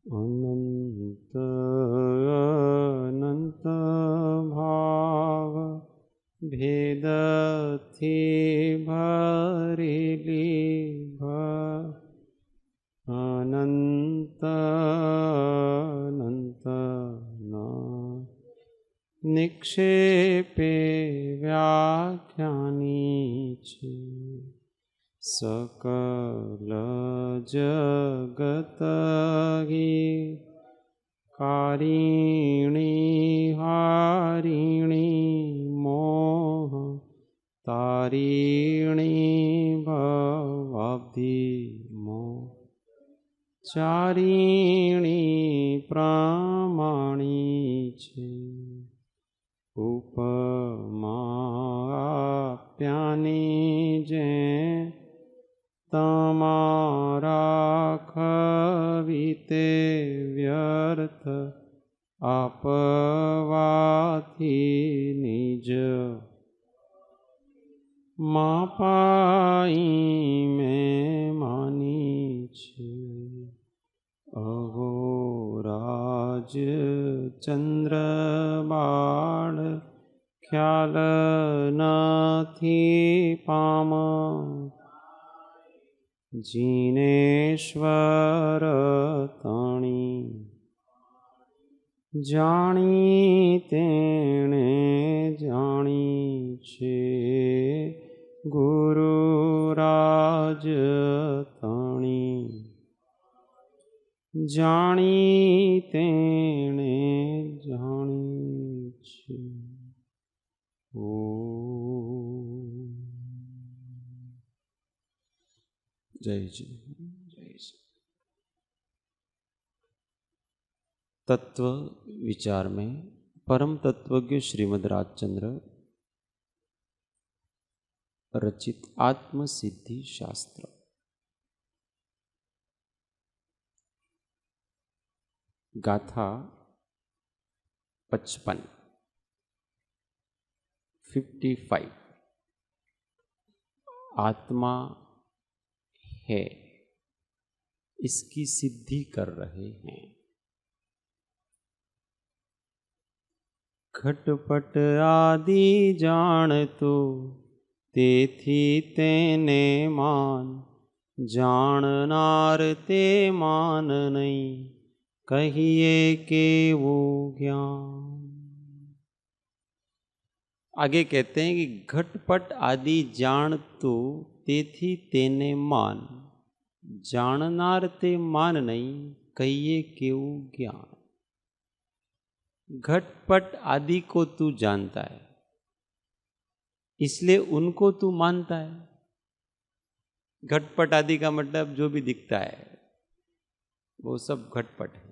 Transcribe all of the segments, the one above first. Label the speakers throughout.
Speaker 1: अनंत अनंत भाव भेदथी भरेली अनंत अनंत निक्षेपे व्याख्यानी छे सकल जगत कारिणी हारिणी मोह तारिणी भवाब्धि मोह चारिणी प्रामाणी छे उपमा आप्यानी जे तमारा खविते व्यर्थ आपवाथी निज मापाई में मानी छे अहोराज चंद्र बाळ ख्याल नथी पाम जिनेश्वर तणी जाणी तेणे जाणी छे गुरुराज तणी जाणी तेणे जाणी छे। जय जी जय जी। तत्व विचार में परम तत्वज्ञ श्रीमद् राजचंद्र रचित आत्म सिद्धि शास्त्र गाथा 55 आत्मा है इसकी सिद्धि कर रहे हैं। घटपट आदि जान तो तेथी तेने मान जाननार ते मान नहीं कहिए के वो ज्ञान। आगे कहते हैं कि घटपट आदि जान तो तेथी तेने मान जाननार ते मान नहीं कहिए केवू ज्ञान। घटपट आदि को तू जानता है इसलिए उनको तू मानता है। घटपट आदि का मतलब जो भी दिखता है वो सब घटपट है।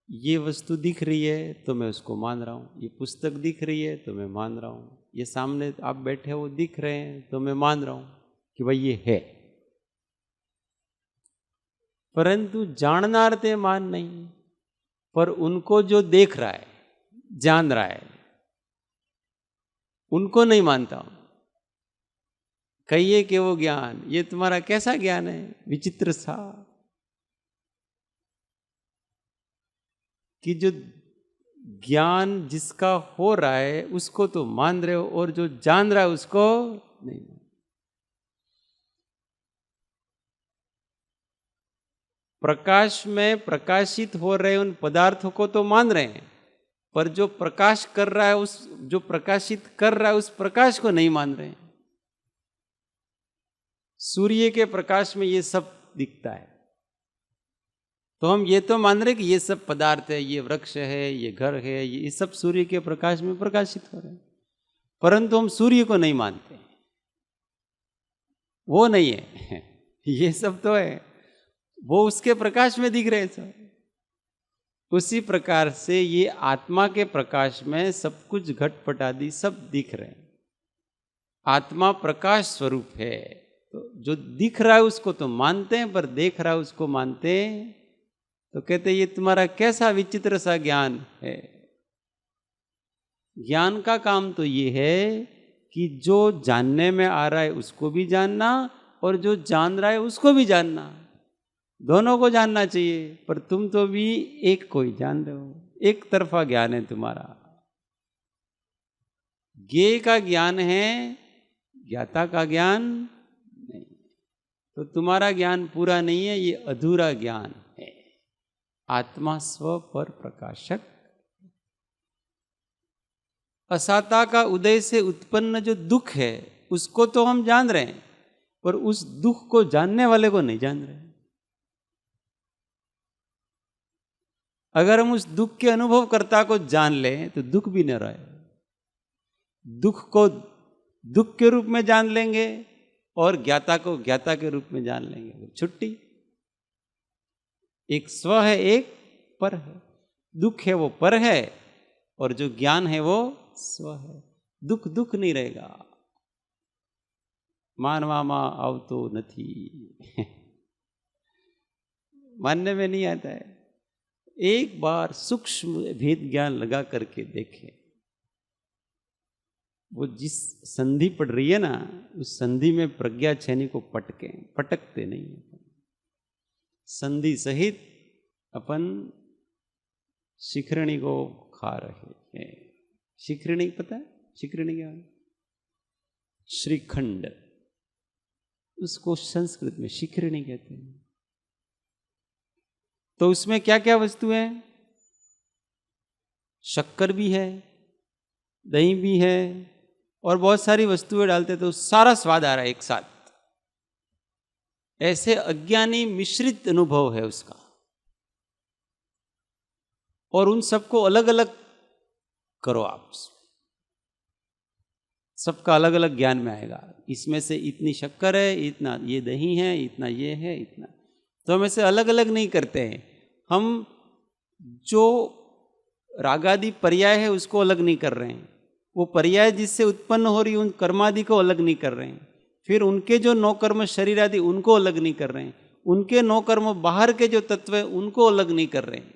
Speaker 1: ये वस्तु दिख रही है तो मैं उसको मान रहा हूं, ये पुस्तक दिख रही है तो मैं मान रहा हूं, ये सामने आप बैठे हो दिख रहे हैं तो मैं मान रहा हूं कि भाई ये है। परंतु जाननार ते मान नहीं, पर उनको जो देख रहा है जान रहा है उनको नहीं मानता हूं। कहिए कि वो ज्ञान, ये तुम्हारा कैसा ज्ञान है विचित्र सा कि जो ज्ञान जिसका हो रहा है उसको तो मान रहे हो और जो जान रहा है उसको नहीं मान। प्रकाश में प्रकाशित हो रहे उन पदार्थों को तो मान रहे हैं, पर जो प्रकाश कर रहा है उस जो प्रकाशित कर रहा है उस प्रकाश को नहीं मान रहे हैं। सूर्य के प्रकाश में ये सब दिखता है तो हम ये तो मान रहे कि ये सब पदार्थ है, ये वृक्ष है, ये घर है, ये सब सूर्य के प्रकाश में प्रकाशित हो रहे हैं, परंतु हम सूर्य को नहीं मानते। वो नहीं है ये सब तो है, वो उसके प्रकाश में दिख रहे हैं सब। उसी प्रकार से ये आत्मा के प्रकाश में सब कुछ घटपट आदि सब दिख रहे हैं। आत्मा प्रकाश स्वरूप है तो जो दिख रहा है उसको तो मानते हैं, पर देख रहा है उसको मानते हैं। तो कहते ये तुम्हारा कैसा विचित्र सा ज्ञान है। ज्ञान का काम तो ये है कि जो जानने में आ रहा है उसको भी जानना और जो जान रहा है उसको भी जानना, दोनों को जानना चाहिए। पर तुम तो भी एक को ही जान रहे हो, एक तरफा ज्ञान है तुम्हारा। ज्ञेय का ज्ञान है, ज्ञाता का ज्ञान नहीं। तो तुम्हारा ज्ञान पूरा नहीं है, ये अधूरा ज्ञान है। आत्मा स्व पर प्रकाशक, असाता का उदय से उत्पन्न जो दुख है उसको तो हम जान रहे हैं, पर उस दुख को जानने वाले को नहीं जान रहे। अगर हम उस दुख के अनुभवकर्ता को जान लें तो दुख भी न रहे। दुख को दुख के रूप में जान लेंगे और ज्ञाता को ज्ञाता के रूप में जान लेंगे, छुट्टी। एक स्व है, एक पर है। दुख है वो पर है और जो ज्ञान है वो स्व है। दुख दुख नहीं रहेगा। मानवामा आवतो नथी मानने में नहीं आता है। एक बार सूक्ष्म भेद ज्ञान लगा करके देखें, वो जिस संधि पड़ रही है ना, उस संधि में प्रज्ञा छेनी को पटकते नहीं है। संधि सहित अपन शिखरणी को खा रहे हैं। शिखरणी पता है? शिखरणी क्या है? श्रीखंड, उसको संस्कृत में शिखरणी कहते हैं। तो उसमें क्या क्या वस्तु है? शक्कर भी है, दही भी है और बहुत सारी वस्तुएं डालते तो सारा स्वाद आ रहा है एक साथ। ऐसे अज्ञानी मिश्रित अनुभव है उसका, और उन सबको अलग अलग करो आप, सबका अलग अलग ज्ञान में आएगा। इसमें से इतनी शक्कर है, इतना ये दही है, इतना ये है, इतना। तो हम ऐसे अलग अलग नहीं करते हैं। हम जो रागादि पर्याय है उसको अलग नहीं कर रहे हैं। वो पर्याय जिससे उत्पन्न हो रही उन कर्मादि को अलग नहीं कर रहे हैं। फिर उनके जो 9 कर्म शरीर आदि उनको अलग नहीं कर रहे हैं। उनके 9 कर्म बाहर के जो तत्व है उनको अलग नहीं कर रहे हैं।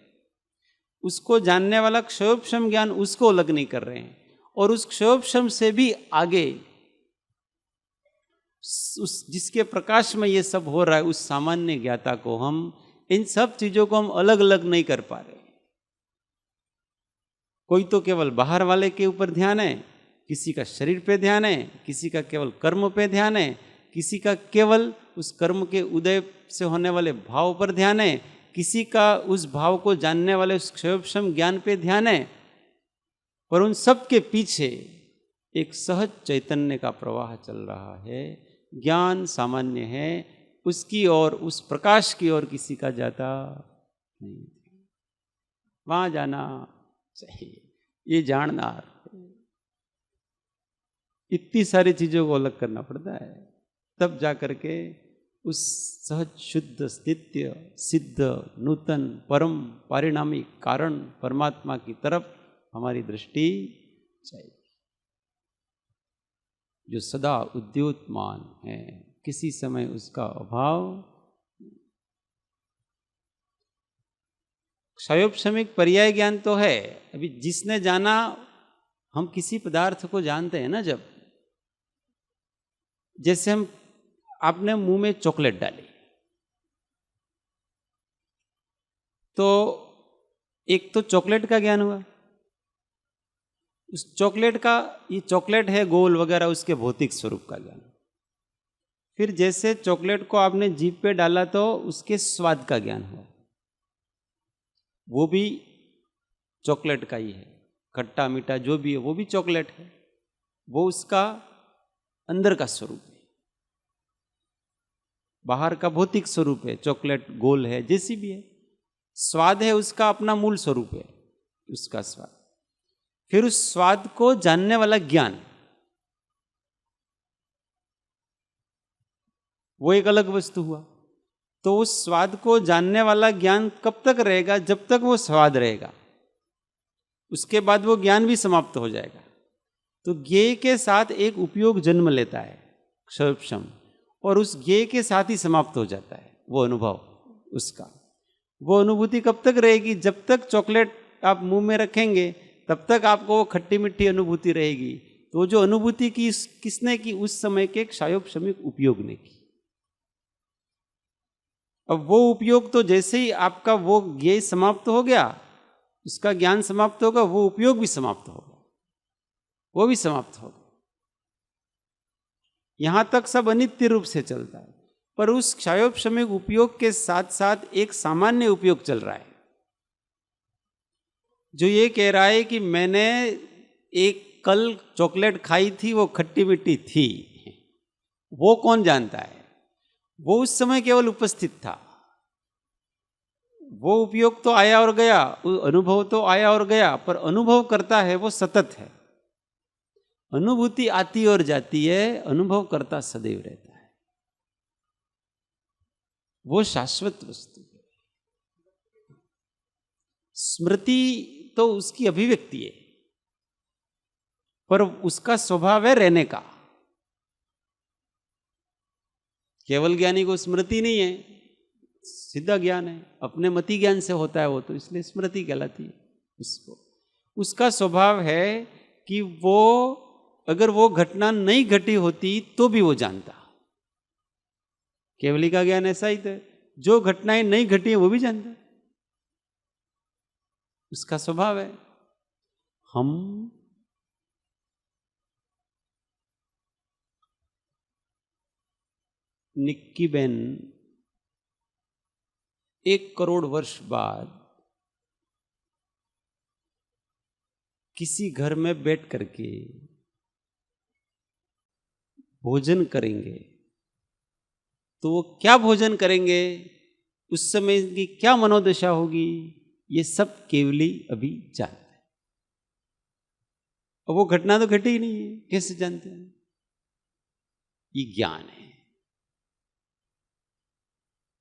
Speaker 1: उसको जानने वाला क्षयोपशम ज्ञान उसको अलग नहीं कर रहे हैं। और उस क्षयोपशम से भी आगे उस जिसके प्रकाश में ये सब हो रहा है, उस सामान्य ज्ञाता को हम, इन सब चीजों को हम अलग अलग नहीं कर पा रहे। कोई तो केवल बाहर वाले के ऊपर ध्यान है, किसी का शरीर पे ध्यान है, किसी का केवल कर्म पे ध्यान है, किसी का केवल उस कर्म के उदय से होने वाले भाव पर ध्यान है, किसी का उस भाव को जानने वाले उस क्षयोपशम ज्ञान पे ध्यान है। पर उन सब के पीछे एक सहज चैतन्य का प्रवाह चल रहा है। ज्ञान सामान्य है, उसकी ओर, उस प्रकाश की ओर किसी का जाता नहीं, वहां जाना चाहिए। ये जानना, इतनी सारी चीजों को अलग करना पड़ता है, तब जाकर के उस सहज शुद्ध स्थित्य सिद्ध नूतन परम पारिणामिक कारण परमात्मा की तरफ हमारी दृष्टि चाहिए, जो सदा उद्योतमान है, किसी समय उसका अभाव। क्षयोपशमिक पर्याय ज्ञान तो है। अभी जिसने जाना, हम किसी पदार्थ को जानते हैं ना, जब जैसे हम, आपने मुंह में चॉकलेट डाली तो एक तो चॉकलेट का ज्ञान हुआ, उस चॉकलेट का, ये चॉकलेट है गोल वगैरह, उसके भौतिक स्वरूप का ज्ञान। फिर जैसे चॉकलेट को आपने जीभ पे डाला तो उसके स्वाद का ज्ञान हुआ, वो भी चॉकलेट का ही है, खट्टा मीठा जो भी है वो भी चॉकलेट है, वो उसका अंदर का स्वरूप है, बाहर का भौतिक स्वरूप है। चॉकलेट गोल है, जैसी भी है, स्वाद है उसका अपना मूल स्वरूप है, उसका स्वाद। फिर उस स्वाद को जानने वाला ज्ञान, वो एक अलग वस्तु हुआ। तो उस स्वाद को जानने वाला ज्ञान कब तक रहेगा? जब तक वो स्वाद रहेगा, उसके बाद वो ज्ञान भी समाप्त हो जाएगा। तो ज्ञेय के साथ एक उपयोग जन्म लेता है क्षयोपशम, और उस ज्ञेय के साथ ही समाप्त हो जाता है वो अनुभव उसका। वो अनुभूति कब तक रहेगी? जब तक चॉकलेट आप मुंह में रखेंगे तब तक आपको वो खट्टी मिट्टी अनुभूति रहेगी। तो जो अनुभूति की किसने की? उस समय के क्षायोपशमिक उपयोग ने की। अब वो उपयोग तो जैसे ही आपका वो ज्ञेय समाप्त हो गया, उसका ज्ञान समाप्त होगा, वो उपयोग भी समाप्त होगा, वो भी समाप्त होगा। यहां तक सब अनित्य रूप से चलता है, पर उस क्षायोपशमिक उपयोग के साथ साथ एक सामान्य उपयोग चल रहा है, जो ये कह रहा है कि मैंने एक कल चॉकलेट खाई थी, वो खट्टी मिट्टी थी। वो कौन जानता है? वो उस समय केवल उपस्थित था। वो उपयोग तो आया और गया, अनुभव तो आया और गया, पर अनुभव करता है वो सतत है। अनुभूति आती और जाती है, अनुभव करता सदैव रहता है। वो शाश्वत वस्तु है। स्मृति तो उसकी अभिव्यक्ति है, पर उसका स्वभाव है रहने का। केवल ज्ञानी को स्मृति नहीं है, सीधा ज्ञान है, अपने मति ज्ञान से होता है वो, तो इसलिए स्मृति कहलाती है उसको। उसका स्वभाव है कि वो अगर वो घटना नहीं घटी होती तो भी वो जानता। केवली का ज्ञान ऐसा ही था, जो घटनाएं नहीं घटी है वो भी जानता, उसका स्वभाव है। हम निक्की बहन 1 करोड़ वर्ष बाद किसी घर में बैठ करके भोजन करेंगे, तो वो क्या भोजन करेंगे, उस समय की क्या मनोदशा होगी, ये सब केवली अभी जानते हैं। और वो घटना तो घटी ही नहीं है, कैसे जानते हैं? ये ज्ञान है,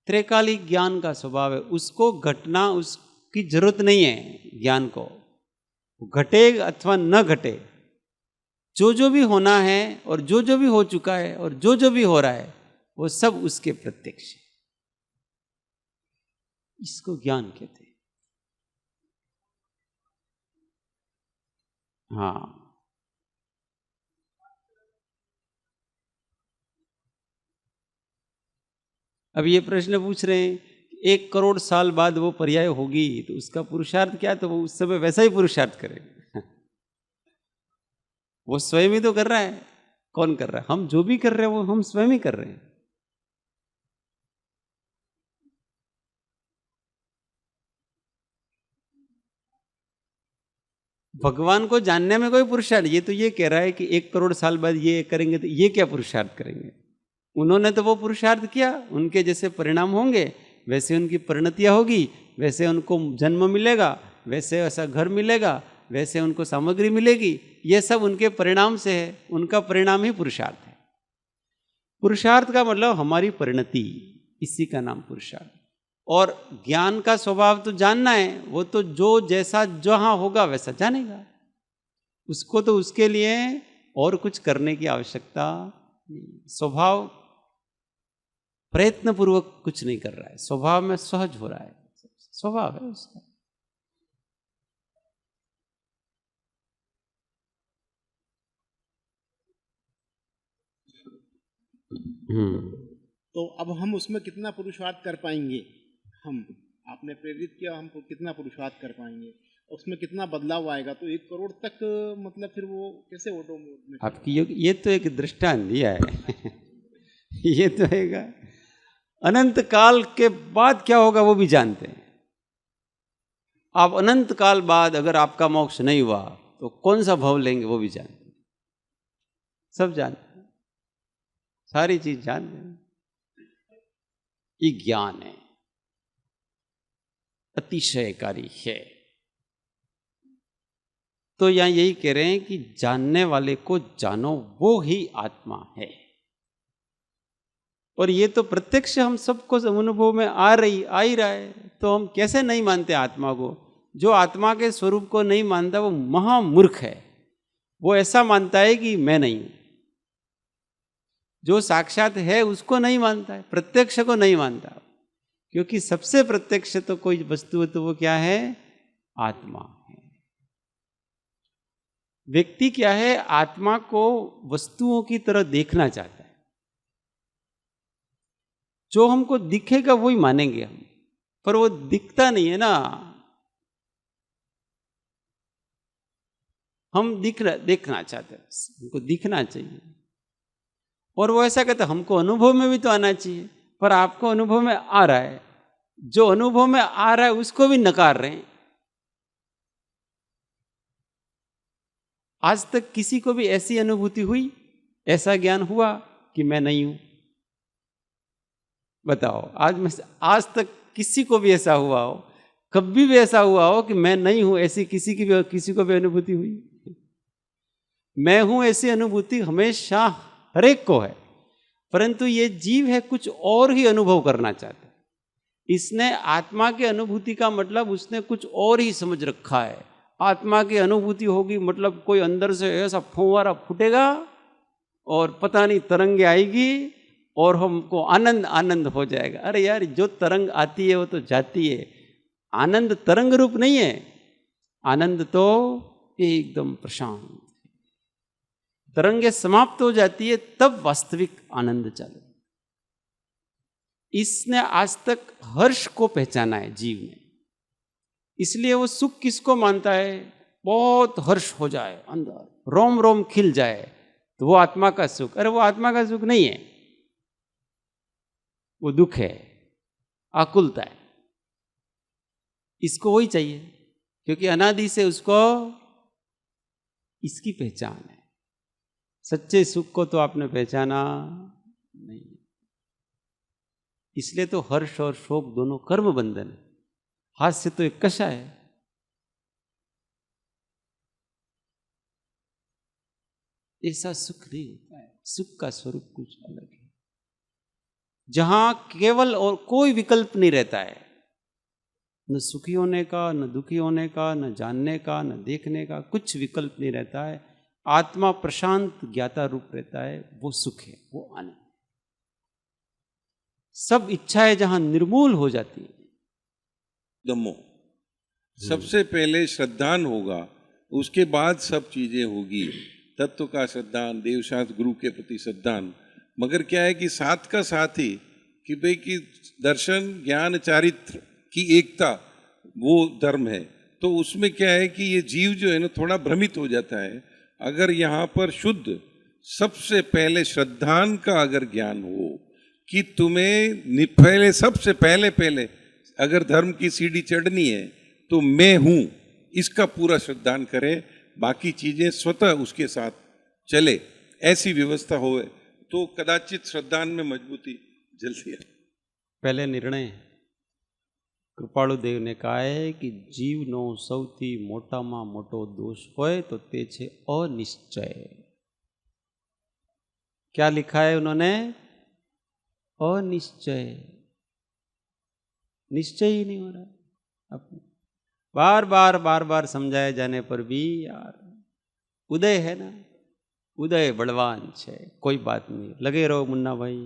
Speaker 1: त्रैकालिक ज्ञान का स्वभाव है। उसको घटना, उसकी जरूरत नहीं है ज्ञान को, घटे अथवा न घटे, जो जो भी होना है और जो जो भी हो चुका है और जो जो भी हो रहा है, वो सब उसके प्रत्यक्ष है। इसको ज्ञान कहते हैं। हाँ, अब ये प्रश्न पूछ रहे हैं 1 करोड़ साल बाद वो पर्याय होगी, तो उसका पुरुषार्थ क्या? तो वो उस समय वैसा ही पुरुषार्थ करेगा। वो स्वयं ही तो कर रहा है। कौन कर रहा है? हम जो भी कर रहे हैं वो हम स्वयं ही कर रहे हैं। भगवान को जानने में कोई पुरुषार्थ, ये तो ये कह रहा है कि 1 करोड़ साल बाद ये करेंगे, तो ये क्या पुरुषार्थ करेंगे? उन्होंने तो वो पुरुषार्थ किया, उनके जैसे परिणाम होंगे, वैसे उनकी परिणतियां होगी, वैसे उनको जन्म मिलेगा, वैसे ऐसा घर मिलेगा, वैसे उनको सामग्री मिलेगी। ये सब उनके परिणाम से है, उनका परिणाम ही पुरुषार्थ है। पुरुषार्थ का मतलब हमारी परिणति, इसी का नाम पुरुषार्थ। और ज्ञान का स्वभाव तो जानना है, वो तो जो जैसा जहां होगा वैसा जानेगा, उसको तो उसके लिए और कुछ करने की आवश्यकता नहीं। स्वभाव प्रयत्न पूर्वक कुछ नहीं कर रहा है, स्वभाव में सहज हो रहा है, स्वभाव है उसका।
Speaker 2: तो अब हम उसमें कितना पुरुषार्थ कर पाएंगे? हम, आपने प्रेरित किया, हम कितना पुरुषार्थ कर पाएंगे, उसमें कितना बदलाव आएगा? तो 1 करोड़ तक मतलब फिर वो कैसे ऑटो में
Speaker 1: आपकी ये तो एक दृष्टांत दिया है। ये तो है, अनंत काल के बाद क्या होगा वो भी जानते हैं। आप अनंत काल बाद अगर आपका मोक्ष नहीं हुआ तो कौन सा भव लेंगे वो भी जानते हैं, सब जानते हैं, सारी चीज जानते हैं। ये ज्ञान है, अतिशयकारी है। तो यहां यही कह रहे हैं कि जानने वाले को जानो, वो ही आत्मा है। और ये तो प्रत्यक्ष हम सबको अनुभव में आ ही रहा है, तो हम कैसे नहीं मानते आत्मा को? जो आत्मा के स्वरूप को नहीं मानता वो महामूर्ख है। वो ऐसा मानता है कि मैं नहीं हूं। जो साक्षात है उसको नहीं मानता है, प्रत्यक्ष को नहीं मानता, क्योंकि सबसे प्रत्यक्ष तो कोई वस्तु है तो वो क्या है? आत्मा है। व्यक्ति क्या है, आत्मा को वस्तुओं की तरह देखना चाहता है। जो हमको दिखेगा वही मानेंगे हम, पर वो दिखता नहीं है ना। हम देखना चाहते हैं, हमको दिखना चाहिए। और वो ऐसा कहता है हमको अनुभव में भी तो आना चाहिए, पर आपको अनुभव में आ रहा है, जो अनुभव में आ रहा है उसको भी नकार रहे हैं। आज तक किसी को भी ऐसी अनुभूति हुई, ऐसा ज्ञान हुआ कि मैं नहीं हूं? बताओ, आज तक किसी को भी ऐसा हुआ हो, कभी भी ऐसा हुआ हो कि मैं नहीं हूं, ऐसी किसी को भी अनुभूति हुई? मैं हूं ऐसी अनुभूति हमेशा हरेक को है, परंतु ये जीव है कुछ और ही अनुभव करना चाहता है। इसने आत्मा की अनुभूति का मतलब उसने कुछ और ही समझ रखा है। आत्मा की अनुभूति होगी मतलब कोई अंदर से ऐसा फुंवारा फूटेगा और पता नहीं तरंगे आएगी और हमको आनंद आनंद हो जाएगा। अरे यार, जो तरंग आती है वो तो जाती है, आनंद तरंग रूप नहीं है। आनंद तो एकदम प्रशांत, तरंगे समाप्त हो जाती है तब वास्तविक आनंद चालू। इसने आज तक हर्ष को पहचाना है जीव ने, इसलिए वो सुख किसको मानता है? बहुत हर्ष हो जाए, अंदर रोम रोम खिल जाए तो वो आत्मा का सुख। अरे वो आत्मा का सुख नहीं है, वो दुख है, आकुलता है। इसको वही चाहिए, क्योंकि अनादि से उसको इसकी पहचान है। सच्चे सुख को तो आपने पहचाना नहीं, इसलिए तो हर्ष और शोक दोनों कर्म बंधन है। हाथ से तो एक कषा है। ऐसा सुख नहीं होता है, सुख का स्वरूप कुछ अलग है, जहां केवल और कोई विकल्प नहीं रहता है, न सुखी होने का, न दुखी होने का, न जानने का, न देखने का, कुछ विकल्प नहीं रहता है। आत्मा प्रशांत ज्ञाता रूप रहता है, वो सुख है, वो आनंद। सब इच्छाएं जहां निर्मूल हो जाती है।
Speaker 3: दमो सबसे पहले श्रद्धान होगा, उसके बाद सब चीजें होगी। तत्व का श्रद्धान, देवशास्त्र गुरु के प्रति श्रद्धान। मगर क्या है कि साथ का साथ ही कि भाई कि दर्शन ज्ञान चारित्र की एकता वो धर्म है। तो उसमें क्या है कि ये जीव जो है ना थोड़ा भ्रमित हो जाता है। अगर यहाँ पर शुद्ध सबसे पहले श्रद्धान का अगर ज्ञान हो कि तुम्हें पहले सबसे पहले अगर धर्म की सीढ़ी चढ़नी है तो मैं हूं, इसका पूरा श्रद्धान करे, बाकी चीजें स्वतः उसके साथ चले, ऐसी व्यवस्था होवे तो कदाचित श्रद्धान में मजबूती जल्दी है।
Speaker 1: पहले निर्णय કૃપાળુ દેવને કહે કે જીવનો સૌથી મોટામાં મોટો दोष હોય तो તે છે अनिश्चय। क्या लिखा है उन्होंने? अनिश्चय। निश्चय ही नहीं हो रहा। बार बार समझाए जाने पर भी यार उदय है ना, उदय बलवान है, कोई बात नहीं, लगे रहो मुन्ना भाई।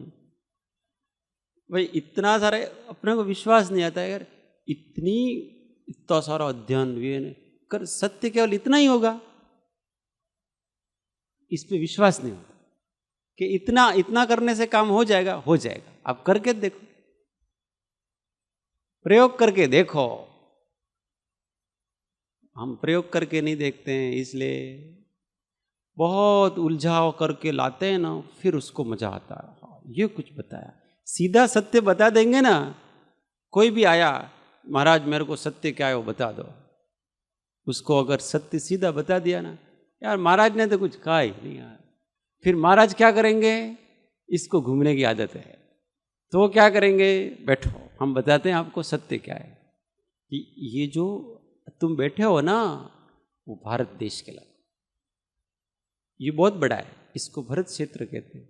Speaker 1: भाई इतना सारा अपने को विश्वास नहीं आता यार, इतना सारा अध्ययन कर सत्य केवल इतना ही होगा, इस पे विश्वास नहीं होता कि इतना करने से काम हो जाएगा। हो जाएगा, आप करके देखो, प्रयोग करके देखो। हम प्रयोग करके नहीं देखते हैं, इसलिए बहुत उलझाव करके लाते हैं ना, फिर उसको मजा आता है। ये कुछ बताया, सीधा सत्य बता देंगे ना। कोई भी आया, महाराज मेरे को सत्य क्या है वो बता दो, उसको अगर सत्य सीधा बता दिया ना, यार महाराज ने तो कुछ कहा ही नहीं यार, फिर महाराज क्या करेंगे? इसको घूमने की आदत है, तो वो क्या करेंगे? बैठो हम बताते हैं आपको सत्य क्या है। कि ये जो तुम बैठे हो ना, वो भारत देश के लिए ये बहुत बड़ा है, इसको भरत क्षेत्र कहते हैं।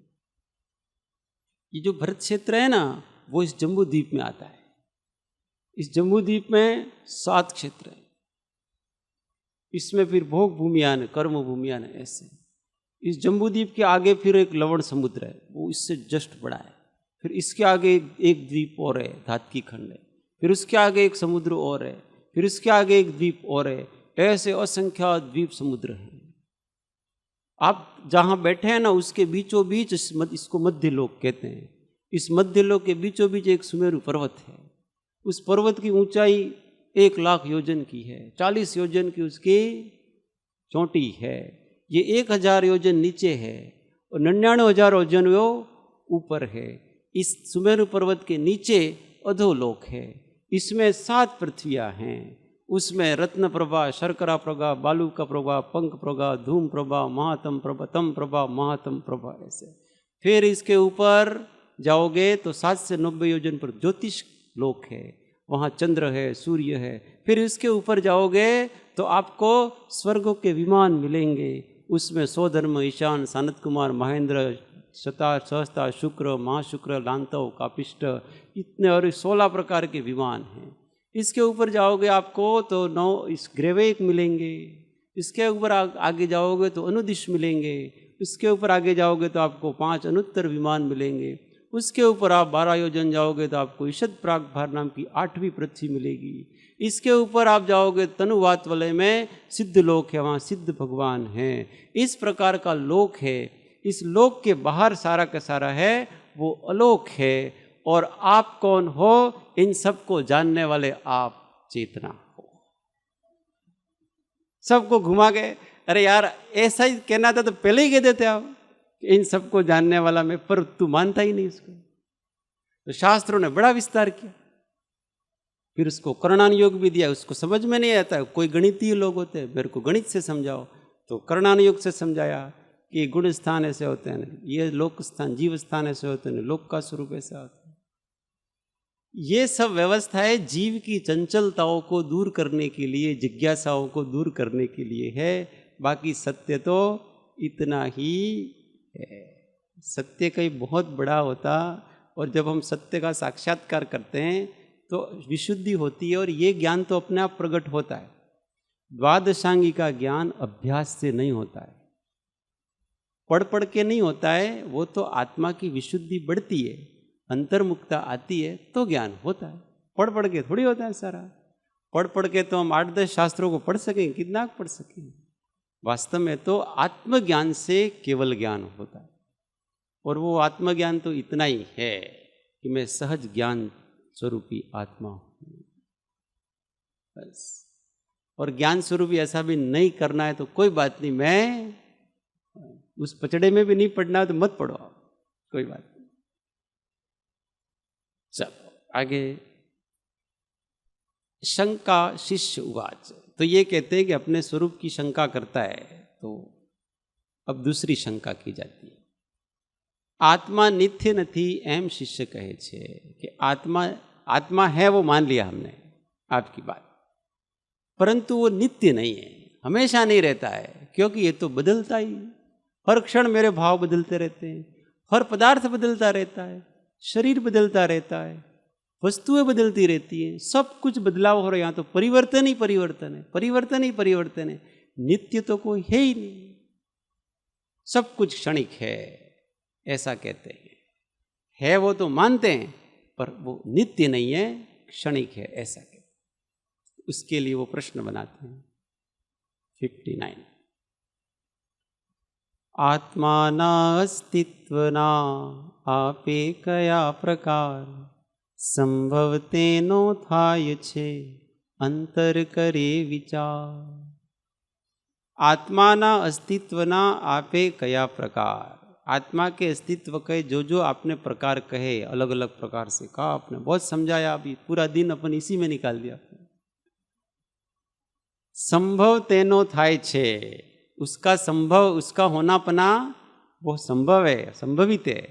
Speaker 1: ये जो भरत क्षेत्र है ना, वो इस जम्बू द्वीप में आता है। इस जम्बू द्वीप में 7 क्षेत्र है, इसमें फिर भोग भूमियान, कर्म भूमियान ऐसे। इस जम्बू द्वीप के आगे फिर एक लवण समुद्र है, वो इससे जस्ट बड़ा है। फिर इसके आगे एक द्वीप और है, धातकी खंड है। फिर उसके आगे एक समुद्र और है, फिर उसके आगे एक द्वीप और है। ऐसे असंख्य द्वीप समुद्र हैं। आप जहाँ बैठे हैं ना उसके बीचों बीच इसको मध्य लोक कहते हैं। इस मध्य लोक के बीचों बीच एक सुमेरु पर्वत है। उस पर्वत की ऊंचाई 1,00,000 योजन की है, 40 योजन की उसकी चोटी है। ये 1,000 योजन नीचे है और 99,000 योजन वो ऊपर है। इस सुमेरु पर्वत के नीचे अधोलोक है। इसमें 7 पृथ्वियाँ हैं। उसमें रत्न प्रभा, शर्करा प्रभा, बालू का प्रभा, पंख प्रभा, धूम प्रभा, महातम प्रभा, तम प्रभा, महातम प्रभा, ऐसे। फिर इसके ऊपर जाओगे तो 7 से 90 योजन पर ज्योतिष लोक है, वहाँ चंद्र है, सूर्य है। फिर इसके ऊपर जाओगे तो आपको स्वर्गों के विमान मिलेंगे। उसमें सौधर्म, ईशान, सानत कुमार, महेंद्र, शता, सहस्ता, शुक्र, महाशुक्र, लांतव, कापिष्ट, इतने और 16 प्रकार के विमान हैं। इसके ऊपर जाओगे आपको तो 9 ग्रेवेक मिलेंगे। इसके ऊपर आगे जाओगे तो अनुदिश मिलेंगे। इसके ऊपर आगे जाओगे तो आपको 5 अनुत्तर विमान मिलेंगे। उसके ऊपर आप 12 योजन जाओगे तो आपको ईशद प्रागभार नाम की 8वीं पृथ्वी मिलेगी। इसके ऊपर आप जाओगे तनुवात वलय में सिद्ध लोक है, वहाँ सिद्ध भगवान हैं। इस प्रकार का लोक है। इस लोक के बाहर सारा का सारा है वो अलोक है। और आप कौन हो? इन सबको जानने वाले आप चेतना हो। सबको घुमा के, अरे यार ऐसा ही कहना था तो पहले ही कह देते आप कि इन सबको जानने वाला मैं, पर तू मानता ही नहीं इसको। तो शास्त्रों ने बड़ा विस्तार किया। फिर उसको कर्णान योग भी दिया। उसको समझ में नहीं आता। कोई गणितीय लोग होते हैं, मेरे को गणित से समझाओ, तो कर्णान योग से समझाया कि गुण स्थान ऐसे होते हैं, ये लोक स्थान, जीव स्थान ऐसे होते हैं, लोक का स्वरूप ऐसा होता है। ये सब व्यवस्थाएं जीव की चंचलताओं को दूर करने के लिए, जिज्ञासाओं को दूर करने के लिए है। बाकी सत्य तो इतना ही है। सत्य कहीं बहुत बड़ा होता, और जब हम सत्य का साक्षात्कार करते हैं तो विशुद्धि होती है। और ये ज्ञान तो अपने आप प्रकट होता है। द्वादशांगी का ज्ञान अभ्यास से नहीं होता है, पढ़ पढ़ के नहीं होता है। वो तो आत्मा की विशुद्धि बढ़ती है, अंतर्मुक्ता आती है तो ज्ञान होता है। पढ़ पढ़ के थोड़ी होता है सारा। पढ़ पढ़ के तो हम 8-10 शास्त्रों को पढ़ सकेंगे, कितना पढ़ सकेंगे। वास्तव में तो आत्मज्ञान से केवल ज्ञान होता है। और वो आत्मज्ञान तो इतना ही है कि मैं सहज ज्ञान स्वरूपी आत्मा हूँ, बस। और ज्ञान स्वरूपी ऐसा भी नहीं करना है तो कोई बात नहीं, मैं उस पचड़े में भी नहीं पढ़ना है तो मत पढ़ो, कोई बात नहीं। चलो आगे। शंका शिष्य उवाच। तो ये कहते हैं कि अपने स्वरूप की शंका करता है। तो अब दूसरी शंका की जाती है। आत्मा नित्य नहीं एम शिष्य कहे छे कि आत्मा है, वो मान लिया हमने आपकी बात, परंतु वो नित्य नहीं है, हमेशा नहीं रहता है। क्योंकि ये तो बदलता ही, हर क्षण मेरे भाव बदलते रहते हैं, हर पदार्थ बदलता रहता है, शरीर बदलता रहता है, वस्तुएं बदलती रहती हैं, सब कुछ बदलाव हो रहा है। यहाँ तो परिवर्तन ही परिवर्तन है, परिवर्तन ही परिवर्तन है। नित्य तो कोई है ही नहीं, सब कुछ क्षणिक है, ऐसा कहते हैं। है वो तो मानते हैं, पर वो नित्य नहीं है, क्षणिक है, ऐसा कहते हैं। उसके लिए वो प्रश्न बनाते हैं 59। आत्माना अस्तित्वना आपे कया प्रकार संभवते नो थाय छे अंतर करे विचार। आत्माना अस्तित्वना आपे कया प्रकार। आत्मा के अस्तित्व के जो आपने प्रकार कहे, अलग अलग प्रकार से कहा आपने, बहुत समझाया। अभी पूरा दिन अपन इसी में निकाल दिया। संभव तेनो थाय छे, उसका संभव, उसका होनापना वो संभव है, संभवित है।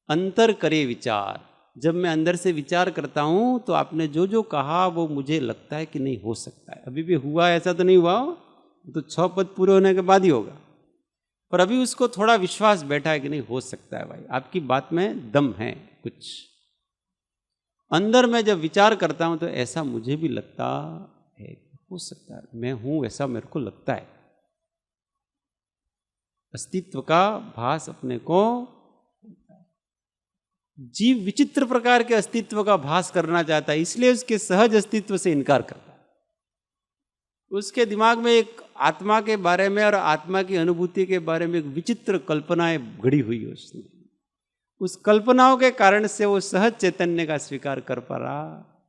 Speaker 1: अंतर करे विचार, जब मैं अंदर से विचार करता हूं तो आपने जो कहा वो मुझे लगता है कि नहीं हो सकता है। अभी भी हुआ ऐसा तो नहीं हुआ, तो 6 पद पूरे होने के बाद ही होगा, पर अभी उसको थोड़ा विश्वास बैठा है कि नहीं हो सकता है। भाई आपकी बात में दम है कुछ। अंदर में जब विचार करता हूं तो ऐसा मुझे भी लगता है, हो सकता है मैं हूं, ऐसा मेरे को लगता है। अस्तित्व का भास अपने को, जीव विचित्र प्रकार के अस्तित्व का भास करना चाहता है, इसलिए उसके सहज अस्तित्व से इनकार करता है। उसके दिमाग में एक आत्मा के बारे में और आत्मा की अनुभूति के बारे में एक विचित्र कल्पनाएं घड़ी हुई है उसने। उस कल्पनाओं के कारण से वो सहज चैतन्य का स्वीकार कर पा रहा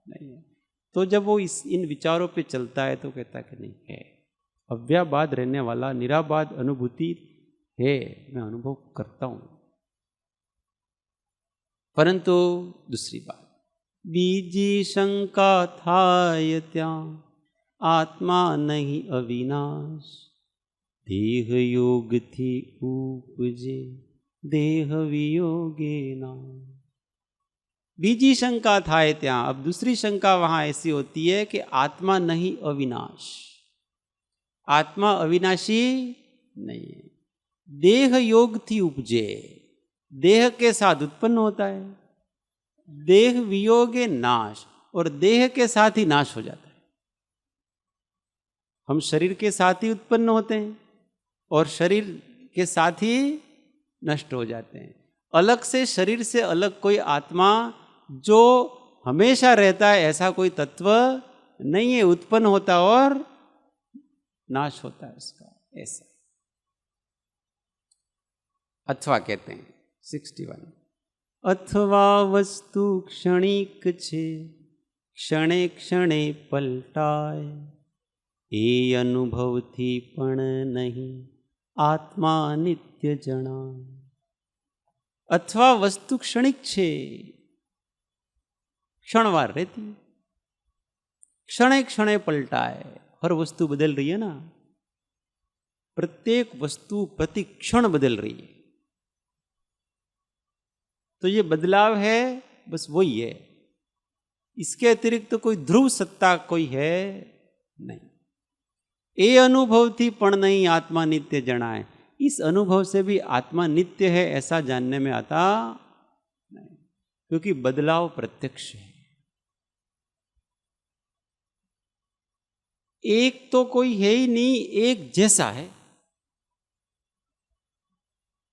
Speaker 1: नहीं है। तो जब वो इन विचारों पे चलता है तो कहता कि नहीं है, अव्याबाद रहने वाला निराबाद अनुभूति है, मैं अनुभव करता हूं। परंतु दूसरी बात, बीजी शंका थाय त्या आत्मा नहीं अविनाश, देह योग थी उपजे देह वियोगे ना। बीजी शंका थाय त्या, अब दूसरी शंका वहां ऐसी होती है कि आत्मा नहीं अविनाश, आत्मा अविनाशी नहीं है, देह योग थी उपजे, देह के साथ उत्पन्न होता है, देह वियोगे नाश, और देह के साथ ही नाश हो जाता है। हम शरीर के साथ ही उत्पन्न होते हैं और शरीर के साथ ही नष्ट हो जाते हैं। अलग से, शरीर से अलग कोई आत्मा जो हमेशा रहता है ऐसा कोई तत्व नहीं है, उत्पन्न होता और नाश होता है उसका, ऐसा। अथवा कहते हैं 61, अथवा वस्तु क्षणिक छे क्षणे क्षणे पलटाय, ए अनुभव थी पण नहीं आत्मा नित्य जणाय। अथवा वस्तु क्षणिक छे, क्षणवार रहती, क्षणे क्षणे पलटाए, हर वस्तु बदल रही है ना, प्रत्येक वस्तु प्रति क्षण बदल रही है। तो ये बदलाव है, बस वही है, इसके अतिरिक्त तो कोई ध्रुव सत्ता कोई है नहीं। ए अनुभव थी पण नहीं आत्मा नित्य जणाए, इस अनुभव से भी आत्मा नित्य है ऐसा जानने में आता नहीं, क्योंकि बदलाव प्रत्यक्ष है। एक तो कोई है ही नहीं, एक जैसा है।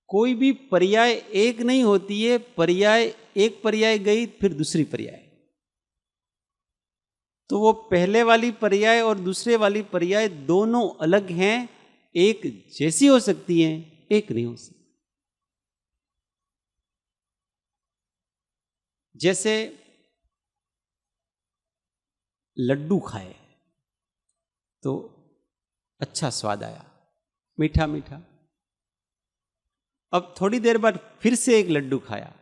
Speaker 1: कोई भी पर्याय एक नहीं होती है, पर्याय एक पर्याय गई फिर दूसरी पर्याय, तो वो पहले वाली पर्याय और दूसरे वाली पर्याय दोनों अलग हैं, एक जैसी हो सकती हैं, एक नहीं हो सकती। जैसे लड्डू खाए तो अच्छा स्वाद आया, मीठा मीठा। अब थोड़ी देर बाद फिर से एक लड्डू खाया,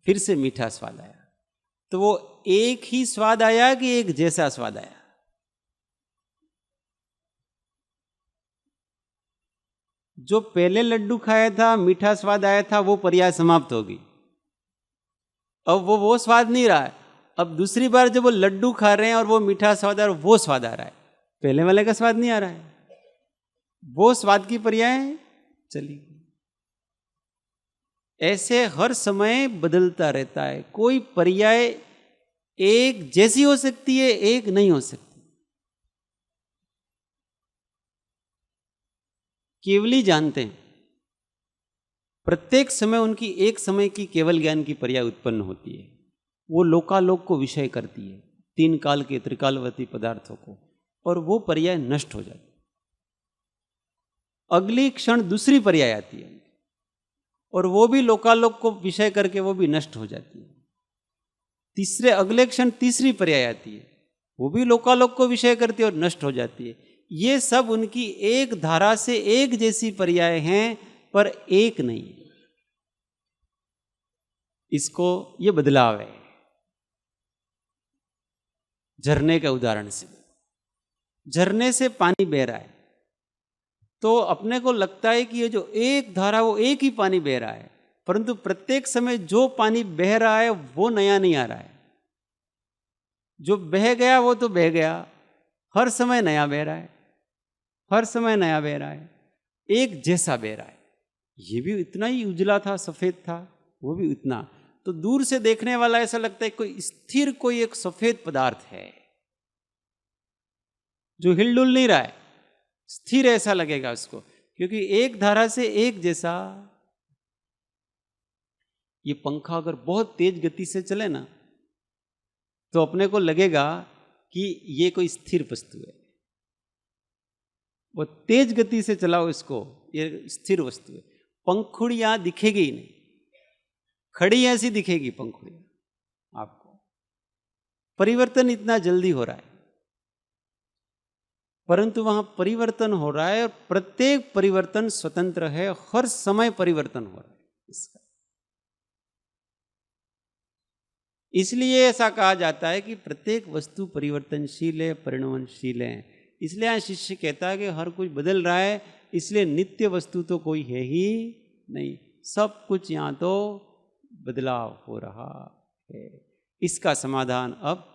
Speaker 1: फिर से मीठा स्वाद आया, तो वो एक ही स्वाद आया कि एक जैसा स्वाद आया? जो पहले लड्डू खाया था, मीठा स्वाद आया था, वो पर्याय समाप्त होगी, अब वो स्वाद नहीं रहा है। अब दूसरी बार जब वो लड्डू खा रहे हैं और वो मीठा स्वाद आ रहा है, वो स्वाद आ रहा है, पहले वाले का स्वाद नहीं आ रहा है, वो स्वाद की पर्याय चली। ऐसे हर समय बदलता रहता है, कोई पर्याय एक जैसी हो सकती है, एक नहीं हो सकती। केवली जानते हैं, प्रत्येक समय उनकी एक समय की केवल ज्ञान की पर्याय उत्पन्न होती है, वो लोकालोक को विषय करती है, तीन काल के त्रिकालवर्ती पदार्थों को, और वो पर्याय नष्ट हो जाती है। अगली क्षण दूसरी पर्याय आती है और वो भी लोकालोक को विषय करके वो भी नष्ट हो जाती है। तीसरे अगले क्षण तीसरी पर्याय आती है, वो भी लोकालोक को विषय करती है और नष्ट हो जाती है। ये सब उनकी एक धारा से एक जैसी पर्याय हैं, पर एक नहीं है। इसको ये बदलाव है। झरने का उदाहरण से, झरने से पानी बह रहा है तो अपने को लगता है कि ये जो एक धारा वो एक ही पानी बह रहा है, परंतु प्रत्येक समय जो पानी बह रहा है वो नया नहीं आ रहा है। जो बह गया वो तो बह गया, हर समय नया बह रहा है, हर समय नया बह रहा है, एक जैसा बह रहा है। ये भी इतना ही उजला था, सफेद था, वो भी उतना। तो दूर से देखने वाला ऐसा लगता है कोई स्थिर, कोई एक सफेद पदार्थ है जो हिलडुल नहीं रहा है, स्थिर ऐसा लगेगा उसको, क्योंकि एक धारा से एक जैसा। ये पंखा अगर बहुत तेज गति से चले ना तो अपने को लगेगा कि ये कोई स्थिर वस्तु है, वो तेज गति से चलाओ इसको, ये स्थिर वस्तु है। पंखुड़ियां दिखेगी ही नहीं, खड़ी ऐसी दिखेगी पंखुड़ियां आपको। परिवर्तन इतना जल्दी हो रहा है, परंतु वहां परिवर्तन हो रहा है और प्रत्येक परिवर्तन स्वतंत्र है, हर समय परिवर्तन हो रहा है इसका। इसलिए ऐसा कहा जाता है कि प्रत्येक वस्तु परिवर्तनशील है, परिणमनशील है। इसलिए यहाँ शिष्य कहता है कि हर कुछ बदल रहा है, इसलिए नित्य वस्तु तो कोई है ही नहीं, सब कुछ यहाँ तो बदलाव हो रहा है। इसका समाधान अब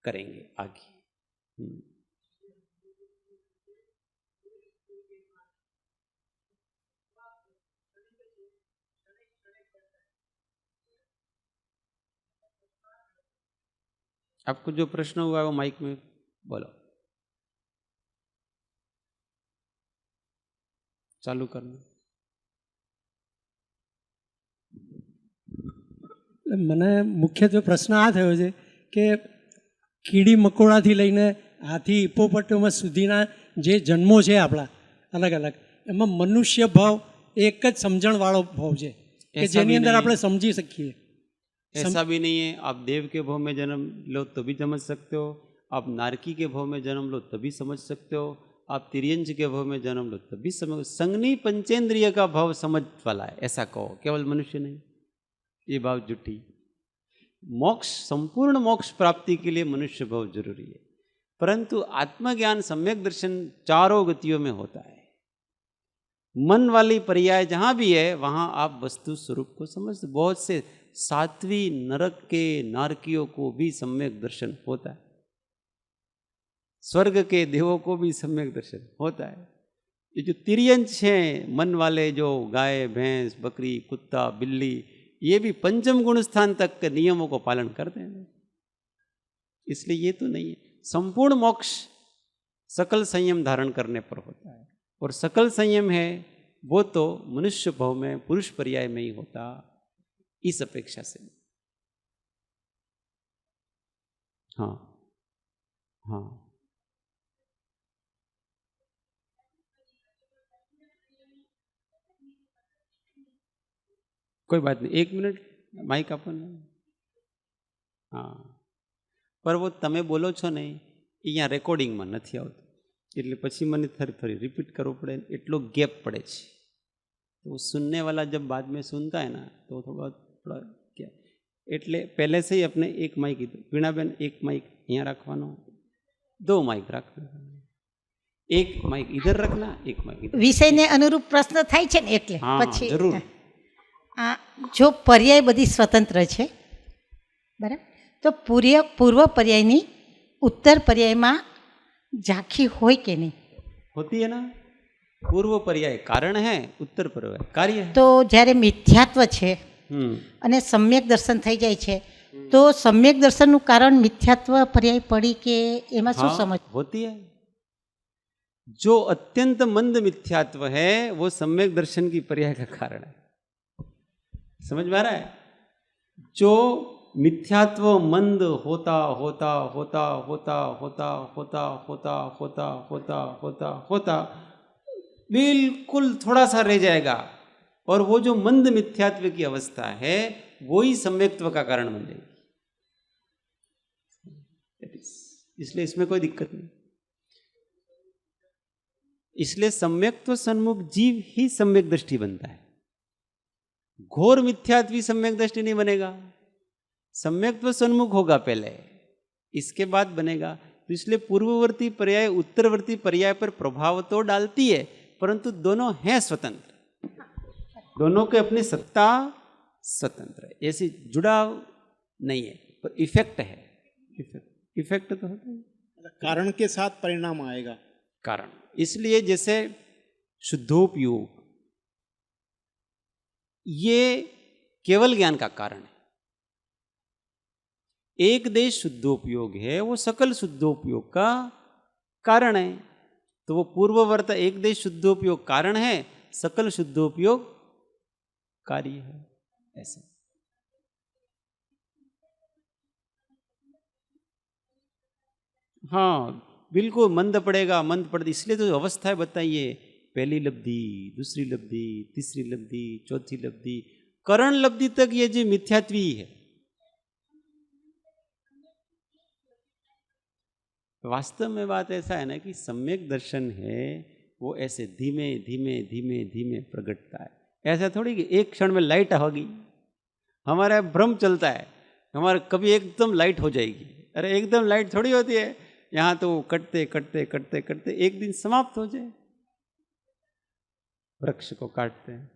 Speaker 1: करेंगे आगे। आपको जो प्रश्न हुआ है वो माइक में बोलो, चालू करना।
Speaker 4: મને મુખ્યત્વે પ્રશ્ન આ થયો છે કે કીડી મકોડાથી લઈને હાથી હિપ્પોપોટેમસ સુધીના જે જન્મો છે આપણા અલગ અલગ, એમાં મનુષ્ય ભાવ એક જ સમજણવાળો ભાવ છે કે જેની અંદર આપણે સમજી શકીએ।
Speaker 1: ऐसा भी नहीं है, आप देव के भाव में जन्म लो तो भी समझ सकते हो, आप नारकी के भाव में जन्म लो तभी समझ सकते हो, आप तिर्यंच के भाव में जन्म लो तभी समझ। संगनी पंचेंद्रिय का भाव समझ वाला है ऐसा कहो, केवल मनुष्य नहीं, ये भाव जुटी। मोक्ष, संपूर्ण मोक्ष प्राप्ति के लिए मनुष्य भाव जरूरी है, परंतु आत्मज्ञान सम्यक दर्शन चारों गतियों में होता है। मन वाली पर्याय जहां भी है वहां आप वस्तु स्वरूप को समझते। बहुत से सात्वी नरक के नारकियों को भी सम्यक दर्शन होता है, स्वर्ग के देवों को भी सम्यक दर्शन होता है। ये जो तिर्यंच हैं मन वाले, जो गाय भैंस बकरी कुत्ता बिल्ली, ये भी पंचम गुण स्थान तक के नियमों को पालन करते हैं, इसलिए ये तो नहीं है। संपूर्ण मोक्ष सकल संयम धारण करने पर होता है, और सकल संयम है वो तो मनुष्य भाव में पुरुष पर्याय में ही होता, इस अपेक्षा से। हाँ हाँ, कोई बात नहीं, 1 मिनट माइक अपन। हाँ, पर वो तमे बोलो छो नहीं, यहाँ रेकॉर्डिंग में नहीं आवતું, એટલે પછી મને ફરી रिपीट करવું पड़े, એટલો गैप पड़े છે। तो सुनने वाला जब बाद में सुनता है ना तो थोड़ा क्या, એટલે पहले से ही अपने एक माइक, वीणाबेन एक माइक यहाँ रखवानो, 2 माइक रखना, एक माइक इधर रखना, एक माइक इधर।
Speaker 5: विषय ने अनुरूप प्रश्न थाय छे ने એટલે
Speaker 1: हाँ,
Speaker 5: પછી
Speaker 1: जरूर।
Speaker 5: जो पर्याय बधी स्वतंत्र है बराबर, तो पूर्व पर्यायनी उत्तर पर्याय में झांकी होय के नहीं
Speaker 1: होती है ना। पूर्व पर्याय कारण है, उत्तर पर्याय कार्य है।
Speaker 5: तो જ્યારે મિથ્યાત્વ છે અને સમ્યક દર્શન થઈ જાય છે, તો સમ્યક દર્શનનું કારણ મિથ્યાત્વ પર્યાય પડી કે એમાં શું સમજ
Speaker 1: होती है? जो अत्यंत मंद मिथ्यात्व है वो सम्यक दर्शन की पर्याय का कारण है। समझ में आ रहा है? जो मिथ्यात्व मंद होता होता होता होता होता होता होता होता होता होता होता बिल्कुल थोड़ा सा रह जाएगा, और वो जो मंद मिथ्यात्व की अवस्था है वो ही सम्यक्त्व का कारण बन जाएगी। इसलिए इसमें कोई दिक्कत नहीं। इसलिए सम्यक्त्व सन्मुख जीव ही सम्यक दृष्टि बनता है, घोर मिथ्यात्वी सम्यक दृष्टि नहीं बनेगा। सम्यक्त्व सन्मुख होगा पहले, इसके बाद बनेगा। तो इसलिए पूर्ववर्ती पर्याय उत्तरवर्ती पर्याय पर प्रभाव तो डालती है, परंतु दोनों हैं स्वतंत्र, दोनों के अपनी सत्ता स्वतंत्र है, ऐसी जुड़ाव नहीं है, पर इफेक्ट है। इफेक्ट तो होता है,
Speaker 2: कारण के साथ परिणाम आएगा।
Speaker 1: कारण, इसलिए जैसे शुद्धोपयोग ये केवल ज्ञान का कारण है। एक देश शुद्धोपयोग है, वो सकल शुद्धोपयोग का कारण है। तो वो पूर्ववर्त एक देश शुद्धोपयोग कारण है, सकल शुद्धोपयोग कार्य है, ऐसा। हाँ, बिल्कुल मंद पड़ेगा, मंद पड़ती, इसलिए तो अवस्थाएं बताइए, पहली लब्धि, दूसरी लब्धि, तीसरी लब्धि, चौथी लब्धि, करण लब्धि तक ये जो मिथ्यात्वी है। वास्तव में बात ऐसा है ना कि सम्यक दर्शन है वो ऐसे धीमे धीमे धीमे धीमे प्रगटता है। ऐसा थोड़ी कि एक क्षण में लाइट होगी, हमारा भ्रम चलता है, हमारा कभी एकदम लाइट हो जाएगी। अरे एकदम लाइट थोड़ी होती है, यहाँ तो कटते कटते कटते कटते एक दिन समाप्त हो जाए। वृक्ष को काटते हैं,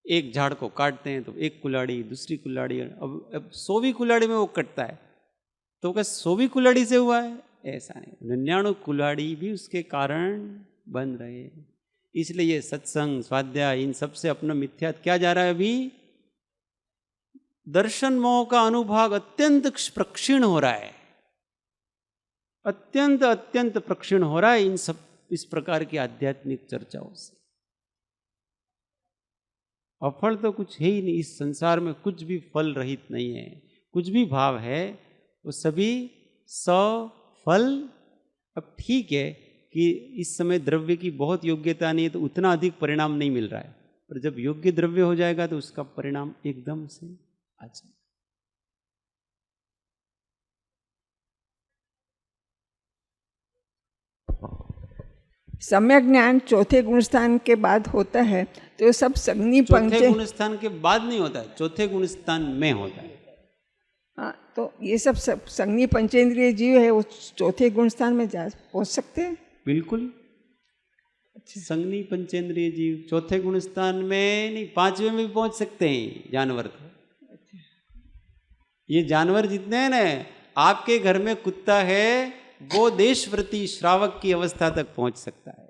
Speaker 1: एक झाड़ को काटते हैं तो एक कुल्हाड़ी, दूसरी कुल्हाड़ी, अब 100वीं कुल्हाड़ी में वो कटता है, तो क्या 100वीं कुल्हाड़ी से हुआ है? ऐसा नहीं, 99 कुल्हाड़ी भी उसके कारण बन रहे हैं। इसलिए ये सत्संग, स्वाध्याय, इन सबसे अपना मिथ्या क्या जा रहा है? अभी दर्शन मोह का अनुभाग अत्यंत प्रक्षीण हो रहा है, अत्यंत अत्यंत प्रक्षीण हो रहा है इन सब इस प्रकार की आध्यात्मिक चर्चाओं से। अफल तो कुछ है ही नहीं, इस संसार में कुछ भी फल रहित नहीं है, कुछ भी भाव है वो सभी सफल। अब ठीक है कि इस समय द्रव्य की बहुत योग्यता नहीं है तो उतना अधिक परिणाम नहीं मिल रहा है, पर जब योग्य द्रव्य हो जाएगा तो उसका परिणाम एकदम से आ जाएगा।
Speaker 6: सम्यक ज्ञान चौथे गुणस्थान के बाद होता है, तो ये सब संगनी
Speaker 1: चौथे गुणस्थान के बाद नहीं होता है, चौथे गुणस्थान में होता है।
Speaker 6: हाँ, तो ये सब संगनी पंचेंद्रिय जीव है वो चौथे गुणस्थान में जा पहुंच सकते हैं।
Speaker 1: बिल्कुल, संगनी पंचेंद्रिय जीव चौथे गुणस्थान में नहीं, 5वें में भी पहुंच सकते हैं जानवर। तो ये जानवर जितने हैं ना, आपके घर में कुत्ता है वो देशव्रती श्रावक की अवस्था तक पहुंच सकता है,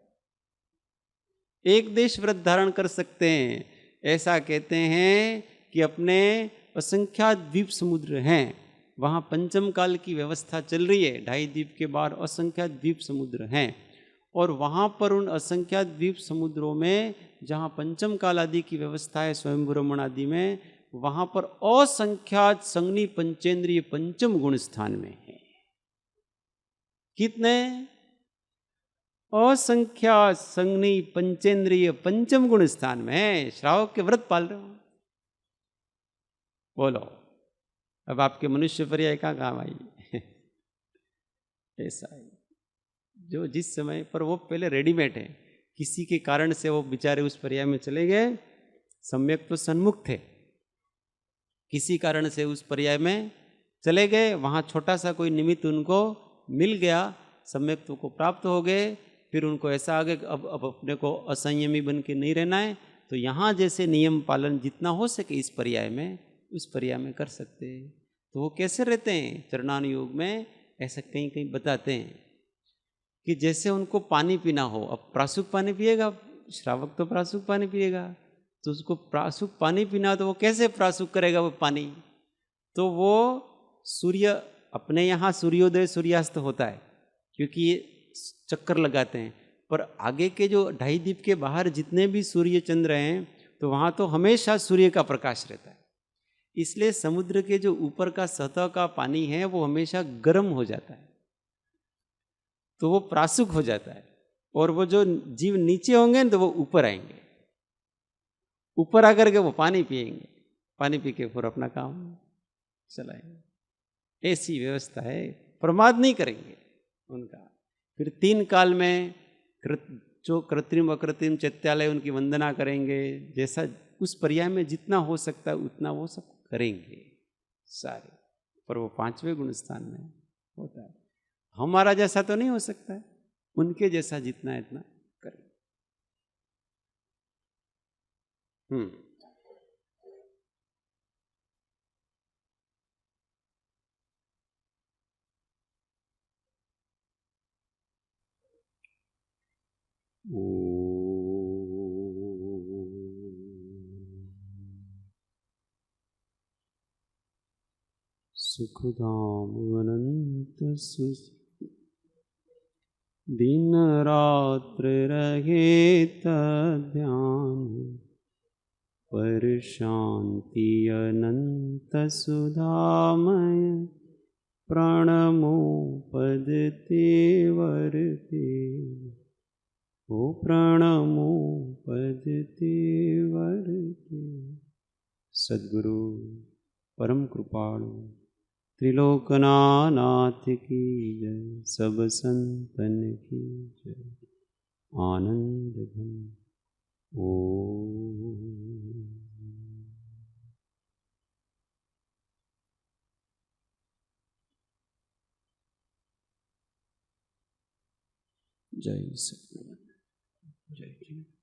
Speaker 1: एक देश व्रत धारण कर सकते हैं। ऐसा कहते हैं कि अपने असंख्यात द्वीप समुद्र हैं, वहाँ पंचम काल की व्यवस्था चल रही है, 2.5 द्वीप के बाहर असंख्यात द्वीप समुद्र हैं, और वहाँ पर उन असंख्यात द्वीप समुद्रों में जहाँ पंचम काल आदि की व्यवस्था है, स्वयंभू रमण आदि में, वहाँ पर असंख्यात संगनी पंचेंद्रिय पंचम गुण स्थान में है। कितने? असंख्यात संगनी पंचेंद्रिय पंचम गुण स्थान में है। श्रावक के व्रत पाल रहे हो, बोलो अब आपके मनुष्य पर्याय कहाँ काम आई? ऐसा है जो जिस समय पर वो पहले रेडीमेड है, किसी के कारण से वो बेचारे उस पर्याय में चले गए, सम्यक तो सन्मुख थे, किसी कारण से उस पर्याय में चले गए, वहाँ छोटा सा कोई निमित्त उनको मिल गया, सम्यक्त्व को प्राप्त हो गए, फिर उनको ऐसा आ गया अब अपने को असंयमी बन के नहीं रहना है, तो यहाँ जैसे नियम पालन जितना हो सके इस पर्याय में, उस पर्याय में कर सकते हैं। तो वो कैसे रहते हैं? चरणानुयोग में ऐसा कहीं कहीं बताते हैं कि जैसे उनको पानी पीना हो, अब प्रासुक पानी पिएगा, श्रावक तो प्रासुक पानी पिएगा, तो उसको प्रासुक पानी पीना तो वो कैसे प्रासुक करेगा वो पानी? तो वो सूर्य, अपने यहाँ सूर्योदय सूर्यास्त होता है क्योंकि ये चक्कर लगाते हैं, पर आगे के जो 2.5 द्वीप के बाहर जितने भी सूर्य चंद्र हैं तो वहाँ तो हमेशा सूर्य का प्रकाश रहता है, इसलिए समुद्र के जो ऊपर का सतह का पानी है वो हमेशा गर्म हो जाता है, तो वो प्रासुक हो जाता है, और वो जो जीव नीचे होंगे तो वो ऊपर आएंगे, ऊपर आकर के वो पानी पिएंगे, पानी पी के फिर अपना काम चलाएंगे। ऐसी व्यवस्था है, प्रमाद नहीं करेंगे उनका। फिर 3 काल में जो कृत्रिम अकृत्रिम चैत्यालय उनकी वंदना करेंगे, जैसा उस पर्याय में जितना हो सकता है उतना वो सब करेंगे सारे, पर वो 5वें गुण स्थान में होता है। हमारा जैसा तो नहीं हो सकता है, उनके जैसा जितना है इतना करें। सुखधाम अनंत दिन रात्र रहे ध्यान, पर शांति अनंत सुधामय प्रणमो पदते वर्ते ओ प्रणमो पदते वर्ते। सद्गुरु परम कृपाणु त्रिलोकनाथ की जय, सब संतन की जय। आनंद घन ओम। जय सद्गुरु जय जय।